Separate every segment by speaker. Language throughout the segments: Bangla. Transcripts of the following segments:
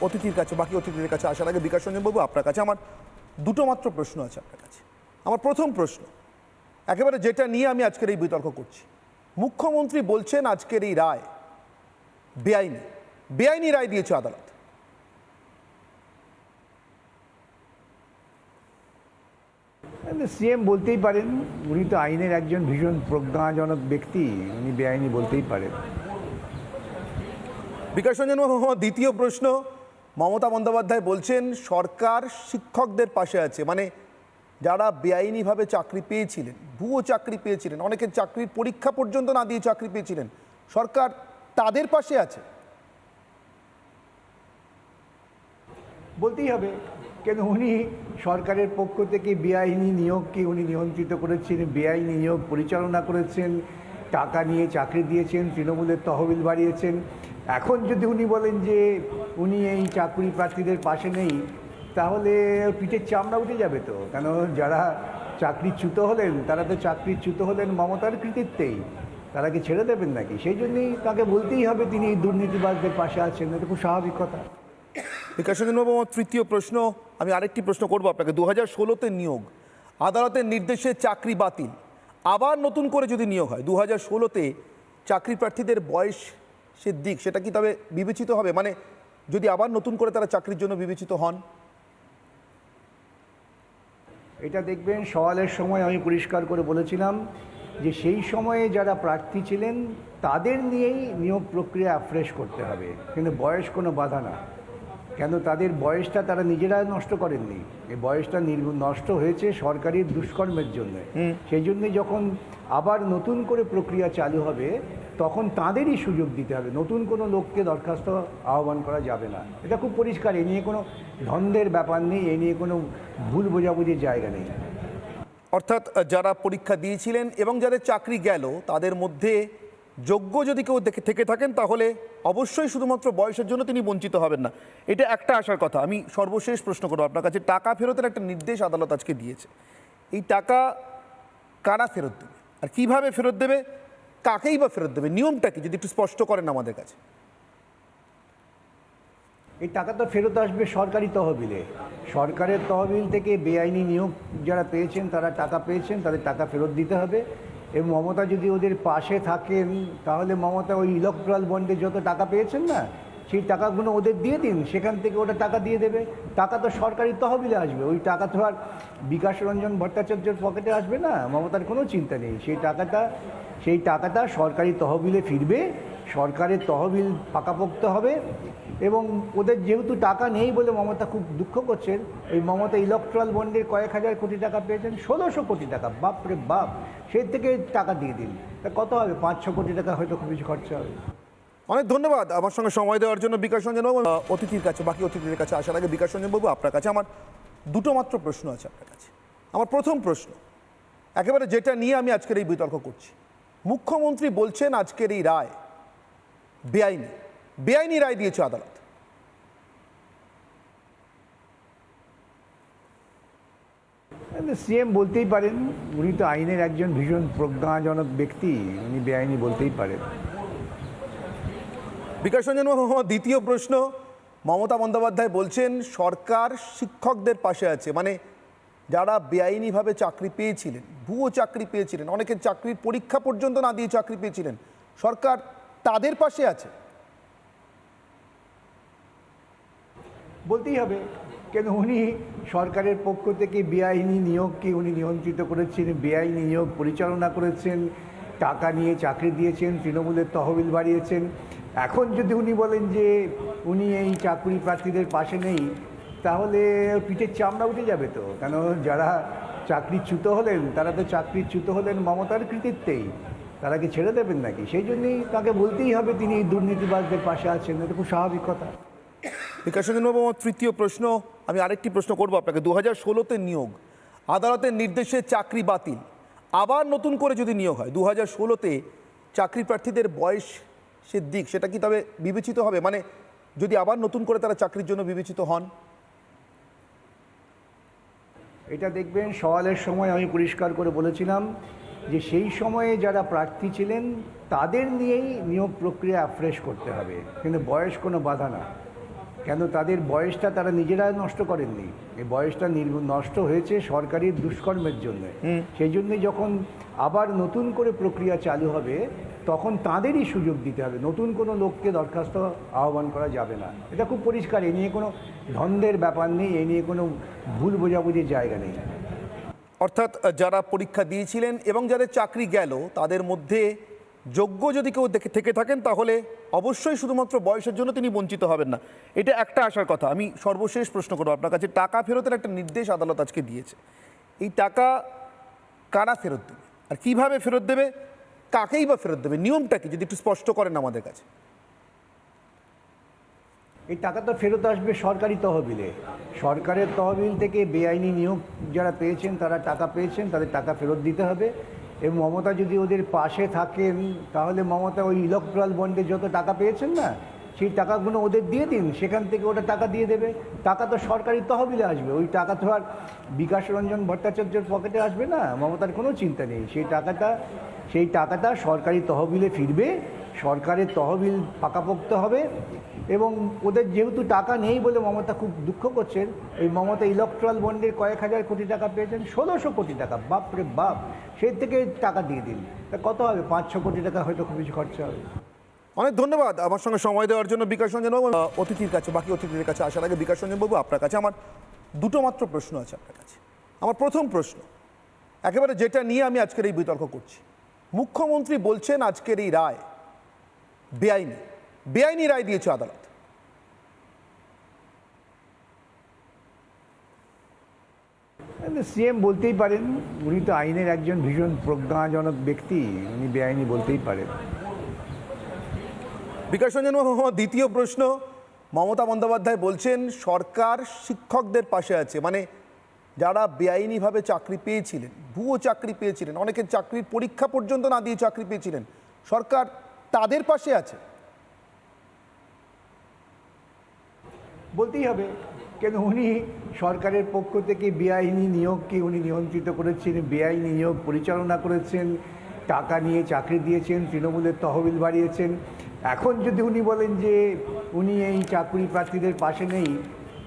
Speaker 1: অতিথির কাছে বাকি অতিথিদের কাছে আসার আগে বিকাশ রঞ্জন বাবু আপনার কাছে আমার দুটো মাত্র প্রশ্ন আছে আপনার কাছে। আমার প্রথম প্রশ্ন একেবারে যেটা নিয়ে আমি আজকের এই বিতর্ক করছি, মুখ্যমন্ত্রী বলছেন আজকের এই রায় বেআইনি বেআইনি রায় দিয়েছে আদালত।
Speaker 2: সিএম বলতেই পারেন, উনি তো আইনের একজন ভীষণ প্রজ্ঞাজনক ব্যক্তি, উনি বেআইনি বলতেই পারেন।
Speaker 1: বিকাশ রঞ্জন বাবু আমার দ্বিতীয় প্রশ্ন, মমতা বন্দ্যোপাধ্যায় বলছেন সরকার শিক্ষকদের পাশে আছে, মানে যারা বেআইনিভাবে চাকরি পেয়েছিলেন, ভুয়ো চাকরি পেয়েছিলেন, অনেকের চাকরির পরীক্ষা পর্যন্ত না দিয়ে চাকরি পেয়েছিলেন, সরকার তাদের পাশে আছে।
Speaker 2: বলতেই হবে, কেন উনি সরকারের পক্ষ থেকে বেআইনি নিয়োগকে উনি নিয়ন্ত্রিত করেছেন, বেআইনি নিয়োগ পরিচালনা করেছেন, টাকা নিয়ে চাকরি দিয়েছেন, তৃণমূলের তহবিল বাড়িয়েছেন। এখন যদি উনি বলেন যে উনি এই চাকরি প্রার্থীদের পাশে নেই, তাহলে পিঠের চামড়া উঠে যাবে তো। কেন যারা চাকরিচ্যুত হলেন তারা তো চাকরিচ্যুত হলেন মমতার কৃতিত্বেই, তারা কি ছেড়ে দেবেন নাকি? সেই জন্যই তাকে বলতেই হবে তিনি দুর্নীতিবাজদের পাশে আছেন, এটা খুব স্বাভাবিক কথা।
Speaker 1: বিকাশ রঞ্জন বাবু আমার তৃতীয় প্রশ্ন, আমি আরেকটি প্রশ্ন করবো আপনাকে। 2016-তে নিয়োগ, আদালতের নির্দেশে চাকরি বাতিল, আবার নতুন করে যদি নিয়োগ হয় 2016-তে চাকরি প্রার্থীদের বয়সের দিক সেটা কি তবে বিবেচিত হবে, মানে যদি আবার নতুন করে তারা চাকরির জন্য বিবেচিত হন?
Speaker 2: এটা দেখবেন, সওয়ালের সময় আমি পরিষ্কার করে বলেছিলাম যে সেই সময়ে যারা প্রার্থী ছিলেন তাদের নিয়েই নিয়োগ প্রক্রিয়া অ্যাফ্রেশ করতে হবে, কিন্তু বয়স কোনো বাধা না। কেন তাদের বয়সটা তারা নিজেরা নষ্ট করেননি, এই বয়সটা নষ্ট হয়েছে সরকারি দুষ্কর্মের জন্য। সেই জন্যই যখন আবার নতুন করে প্রক্রিয়া চালু হবে তখন তাদেরই সুযোগ দিতে হবে, নতুন কোনো লোককে দরখাস্ত আহ্বান করা যাবে না। এটা খুব পরিষ্কার, এ নিয়ে কোনো দ্বন্দ্বের ব্যাপার নেই, এ নিয়ে কোনো ভুল বোঝাবুঝির জায়গা নেই।
Speaker 1: অর্থাৎ যারা পরীক্ষা দিয়েছিলেন এবং যাদের চাকরি গেল তাদের মধ্যে যোগ্য যদি কেউ থেকে থাকেন তাহলে অবশ্যই শুধুমাত্র বয়সের জন্য তিনি বঞ্চিত হবেন না, এটা একটা আসার কথা। আমি সর্বশেষ প্রশ্ন করবো আপনার কাছে, টাকা ফেরতের একটা নির্দেশ আদালত আজকে দিয়েছে, এই টাকা কারা ফেরত দেবে আর কিভাবে ফেরত দেবে, কাকেই বা ফেরত দেবে, নিয়মটা কি যদি একটু স্পষ্ট করেন আমাদের কাছে?
Speaker 2: এই টাকা তো ফেরত আসবে সরকারি তহবিলে, সরকারের তহবিল থেকে বেআইনি নিয়োগ যারা পেয়েছেন, তারা টাকা পেয়েছেন, তাদের টাকা ফেরত দিতে হবে। এবং মমতা যদি ওদের পাশে থাকেন তাহলে মমতা ওই ইলেকট্রাল বন্ডে যত টাকা পেয়েছেন না, সেই টাকাগুলো ওদের দিয়ে দিন, সেখান থেকে ওটা টাকা দিয়ে দেবে। টাকা তো সরকারি তহবিলে আসবে, ওই টাকা তো আর বিকাশ রঞ্জন ভট্টাচার্যের পকেটে আসবে না, মমতার কোনো চিন্তা নেই। সেই টাকাটা সরকারি তহবিলে ফিরবে, সরকারের তহবিল পাকাপোক্ত হবে। এবং ওদের যেহেতু টাকা নেই বলে মমতা খুব দুঃখ করছেন, এই মমতা ইলেকট্রাল বন্ডের কয়েক হাজার কোটি টাকা পেয়েছেন, 1600 কোটি টাকা, বাপরে বাপ, সেই থেকে টাকা দিয়ে দিন, তা কত হবে? 500 কোটি টাকা হয়তো খুব বেশি খরচা হবে।
Speaker 1: অনেক ধন্যবাদ আমার সঙ্গে সময় দেওয়ার জন্য বিকাশ রঞ্জন বাবু। অতিথির কাছে বাকি অতিথিদের কাছে আসার আগে বিকাশ রঞ্জন বাবু আপনার কাছে আমার দুটো মাত্র প্রশ্ন আছে আপনার কাছে। আমার প্রথম প্রশ্ন একেবারে যেটা নিয়ে আমি আজকের এই বিতর্ক করছি, মুখ্যমন্ত্রী বলছেন আজকের এই রায় বেআইনি বেআইনি রায় দিয়েছে আদালত।
Speaker 2: সিএম বলতেই পারেন, উনি তো আইনের একজন ভীষণ প্রজ্ঞাজনক ব্যক্তি, উনি বেআইনি বলতেই পারেন।
Speaker 1: বিকাশ রঞ্জন বাবু আমার দ্বিতীয় প্রশ্ন, মমতা বন্দ্যোপাধ্যায় বলছেন সরকার শিক্ষকদের পাশে আছে, মানে যারা বেআইনিভাবে চাকরি পেয়েছিলেন, ভুয়ো চাকরি পেয়েছিলেন, অনেকের চাকরির পরীক্ষা পর্যন্ত না দিয়ে চাকরি পেয়েছিলেন, সরকার তাদের পাশে আছে।
Speaker 2: বলতেই হবে, কেন উনি সরকারের পক্ষ থেকে বেআইনি নিয়োগকে উনি নিয়ন্ত্রিত করেছেন, বেআইনি নিয়োগ পরিচালনা করেছেন, টাকা নিয়ে চাকরি দিয়েছেন, তৃণমূলের তহবিল বাড়িয়েছেন। এখন যদি উনি বলেন যে উনি এই চাকরি প্রার্থীদের পাশে নেই, তাহলে পিঠের চামড়া উঠে যাবে তো। কেন যারা চাকরিচ্যুত হলেন তারা তো চাকরিচ্যুত হলেন মমতার কৃতিত্বেই, তারা কি ছেড়ে দেবেন নাকি? সেই জন্যই তাকে বলতেই হবে তিনি দুর্নীতিবাজদের পাশে আছেন, এটা খুব স্বাভাবিক কথা।
Speaker 1: বিকাশ রঞ্জন বাবু আমার তৃতীয় প্রশ্ন, আমি আরেকটি প্রশ্ন করবো আপনাকে। 2016-তে নিয়োগ, আদালতের নির্দেশে চাকরি বাতিল, আবার নতুন করে যদি নিয়োগ হয় 2016-তে চাকরি প্রার্থীদের বয়সের দিক সেটা কি তবে বিবেচিত হবে, মানে যদি আবার নতুন করে তারা চাকরির জন্য বিবেচিত হন?
Speaker 2: এটা দেখবেন, সওয়ালের সময় আমি পরিষ্কার করে বলেছিলাম যে সেই সময়ে যারা প্রার্থী ছিলেন তাদের নিয়েই নিয়োগ প্রক্রিয়া অ্যাফ্রেশ করতে হবে, কিন্তু বয়স কোনো বাধা না। কেন তাদের বয়সটা তারা নিজেরা নষ্ট করেননি, এই বয়সটা নষ্ট হয়েছে সরকারি দুষ্কর্মের জন্য। সেই জন্যই যখন আবার নতুন করে প্রক্রিয়া চালু হবে তখন তাদেরই সুযোগ দিতে হবে, নতুন কোনো লোককে দরখাস্ত আহ্বান করা যাবে না। এটা খুব পরিষ্কার, এ নিয়ে কোনো দ্বন্দ্বের ব্যাপার নেই, এ নিয়ে কোনো ভুল বোঝাবুঝির জায়গা নেই।
Speaker 1: অর্থাৎ যারা পরীক্ষা দিয়েছিলেন এবং যাদের চাকরি গেল তাদের মধ্যে যোগ্য যদি কেউ থেকে থাকেন তাহলে অবশ্যই শুধুমাত্র বয়সের জন্য তিনি বঞ্চিত হবেন না, এটা একটা আসার কথা। আমি সর্বশেষ প্রশ্ন করবো আপনার কাছে, টাকা ফেরতের একটা নির্দেশ আদালত আজকে দিয়েছে, এই টাকা কারা ফেরত দেবে আর কিভাবে ফেরত দেবে, কাকেই বা ফেরত দেবে, নিয়মটা কি যদি একটু স্পষ্ট করেন আমাদের কাছে।
Speaker 2: এই টাকা তো ফেরত আসবে সরকারি তহবিলে, সরকারের তহবিল থেকে বেআইনি নিয়োগ যারা পেয়েছেন তারা টাকা পেয়েছেন, তাদের টাকা ফেরত দিতে হবে। এবং মমতা যদি ওদের পাশে থাকেন তাহলে মমতা ওই ইলেকট্রাল বন্ডে যত টাকা পেয়েছেন না, সেই টাকাগুলো ওদের দিয়ে দিন, সেখান থেকে ওটা টাকা দিয়ে দেবে। টাকা তো সরকারি তহবিলে আসবে, ওই টাকা তো আর বিকাশ রঞ্জন ভট্টাচার্যের পকেটে আসবে না, মমতার কোনো চিন্তা নেই। সেই টাকাটা সরকারি তহবিলে ফিরবে, সরকারের তহবিল পাকাপোক্ত হবে। এবং ওদের যেহেতু টাকা নেই বলে মমতা খুব দুঃখ করছেন, এই মমতা ইলেকট্রাল বন্ডের কয়েক হাজার কোটি টাকা পেয়েছেন, 1600 কোটি টাকা, বাপরে বাপ, সেই থেকে টাকা দিয়ে দিন, তা কত হবে, 5-6 কোটি টাকা হয়তো খুব বেশি খরচা হবে।
Speaker 1: অনেক ধন্যবাদ আমার সঙ্গে সময় দেওয়ার জন্য বিকাশ রঞ্জন বাবু। অতিথির কাছে, বাকি অতিথিদের কাছে আসার আগে বিকাশ রঞ্জন বাবু আপনার কাছে আমার দুটো মাত্র প্রশ্ন আছে আপনার কাছে। আমার প্রথম প্রশ্ন একেবারে যেটা নিয়ে আমি আজকের এই বিতর্ক করছি, মুখ্যমন্ত্রী বলছেন আজকের এই রায় বেআইনি রায় দিয়েছে আদালত।
Speaker 2: সিএম বলতেই পারেন, উনি তো আইনের একজন ভীষণ প্রজ্ঞাজনক ব্যক্তি, উনি বেআইনি বলতেই পারেন।
Speaker 1: বিকাশ রঞ্জন বাবু, আমার দ্বিতীয় প্রশ্ন, মমতা বন্দ্যোপাধ্যায় বলছেন সরকার শিক্ষকদের পাশে আছে, মানে যারা বেআইনিভাবে চাকরি পেয়েছিলেন, ভুয়ো চাকরি পেয়েছিলেন, অনেকের চাকরির পরীক্ষা পর্যন্ত না দিয়ে চাকরি পেয়েছিলেন, সরকার তাদের পাশে আছে।
Speaker 2: বলতেই হবে, কেন উনি সরকারের পক্ষ থেকে বেআইনি নিয়োগকে উনি নিয়ন্ত্রিত করেছেন, বেআইনি নিয়োগ পরিচালনা করেছেন, টাকা নিয়ে চাকরি দিয়েছেন, তৃণমূলের তহবিল বাড়িয়েছেন। এখন যদি উনি বলেন যে উনি এই চাকরি প্রার্থীদের পাশে নেই,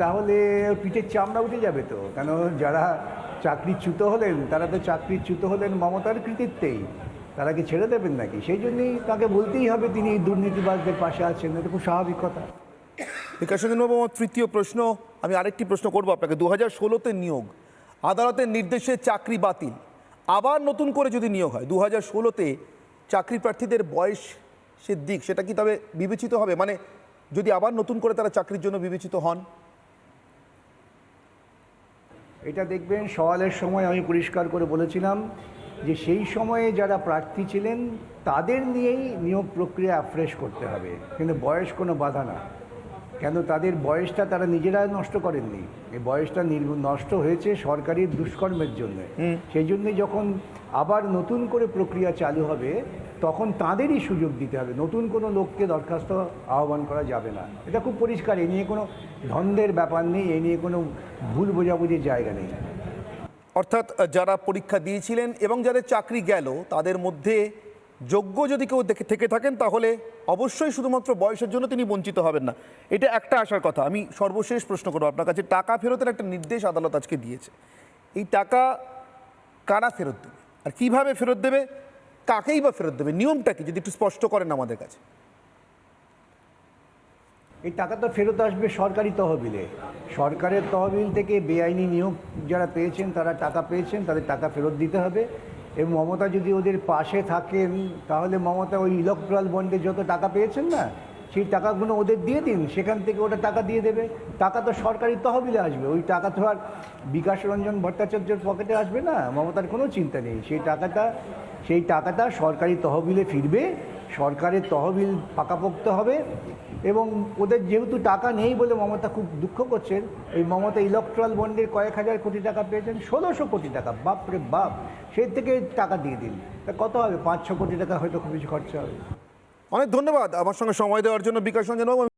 Speaker 2: তাহলে পিঠের চামড়া উঠে যাবে তো। কেন যারা চাকরিচ্যুত হলেন তারা তো চাকরিচ্যুত হলেন মমতার কৃতিত্বেই, তারা কি ছেড়ে দেবেন নাকি? সেই জন্যই তাকে বলতেই হবে তিনি এই দুর্নীতিবাজদের পাশে আছেন, এটা খুব স্বাভাবিক কথা।
Speaker 1: বিকাশ রঞ্জন বাবু, আমার তৃতীয় প্রশ্ন, আমি আরেকটি প্রশ্ন করবো আপনাকে। 2016-তে নিয়োগ, আদালতের নির্দেশে চাকরি বাতিল, আবার নতুন করে যদি নিয়োগ হয় 2016-তে, চাকরি প্রার্থীদের বয়সের দিক সেটা কি তবে বিবেচিত হবে, মানে যদি আবার নতুন করে তারা চাকরির জন্য বিবেচিত হন?
Speaker 2: এটা দেখবেন, সওয়ালের সময় আমি পরিষ্কার করে বলেছিলাম যে সেই সময়ে যারা প্রার্থী ছিলেন তাদের নিয়েই নিয়োগ প্রক্রিয়া অ্যাফ্রেশ করতে হবে, কিন্তু বয়স কোনো বাধা না। কেন তাদের বয়সটা তারা নিজেরা নষ্ট করেননি, এই বয়সটা নষ্ট হয়েছে সরকারি দুষ্কর্মের জন্য। সেই জন্যই যখন আবার নতুন করে প্রক্রিয়া চালু হবে তখন তাদেরই সুযোগ দিতে হবে, নতুন কোনো লোককে দরখাস্ত আহ্বান করা যাবে না। এটা খুব পরিষ্কার, এ নিয়ে কোনো দ্বন্দ্বের ব্যাপার নেই, এ নিয়ে কোনো ভুল বোঝাবুঝির জায়গা নেই।
Speaker 1: অর্থাৎ যারা পরীক্ষা দিয়েছিলেন এবং যাদের চাকরি গেল তাদের মধ্যে যোগ্য যদি কেউ থেকে থাকেন তাহলে অবশ্যই শুধুমাত্র বয়সের জন্য তিনি বঞ্চিত হবেন না, এটা একটা আসার কথা। আমি সর্বশেষ প্রশ্ন করবো আপনার কাছে, টাকা ফেরতের একটা নির্দেশ আদালত আজকে দিয়েছে, এই টাকা কারা ফেরত দেবে আর কিভাবে ফেরত দেবে, কাকেই বা ফেরত দেবে, নিয়মটা কি যদি একটু স্পষ্ট করেন আমাদের কাছে।
Speaker 2: এই টাকা তো ফেরত আসবে সরকারি তহবিলে, সরকারের তহবিল থেকে বেআইনি নিয়োগ যারা পেয়েছেন তারা টাকা পেয়েছেন, তাদের টাকা ফেরত দিতে হবে। এবং মমতা যদি ওদের পাশে থাকেন তাহলে মমতা ওই ইলেকট্রাল বন্ডে যত টাকা পেয়েছেন না, সেই টাকাগুলো ওদের দিয়ে দিন, সেখান থেকে ওটা টাকা দিয়ে দেবে। টাকা তো সরকারি তহবিলে আসবে, ওই টাকা তো আর বিকাশ রঞ্জন ভট্টাচার্যের পকেটে আসবে না, মমতার কোনো চিন্তা নেই। সেই টাকাটা সরকারি তহবিলে ফিরবে, সরকারের তহবিল পাকাপোক্ত হবে। এবং ওদের যেহেতু টাকা নেই বলে মমতা খুব দুঃখ করছেন, এই মমতা ইলেকট্রাল বন্ডের কয়েক হাজার কোটি টাকা পেয়েছেন, 1600 কোটি টাকা, বাপরে বাপ, সেই থেকে টাকা দিয়ে দিন, তা কত হবে, 5-6 কোটি টাকা হয়তো খুব বেশি খরচা হবে।
Speaker 1: অনেক ধন্যবাদ আমার সঙ্গে সময় দেওয়ার জন্য বিকাশ রঞ্জন বাবু।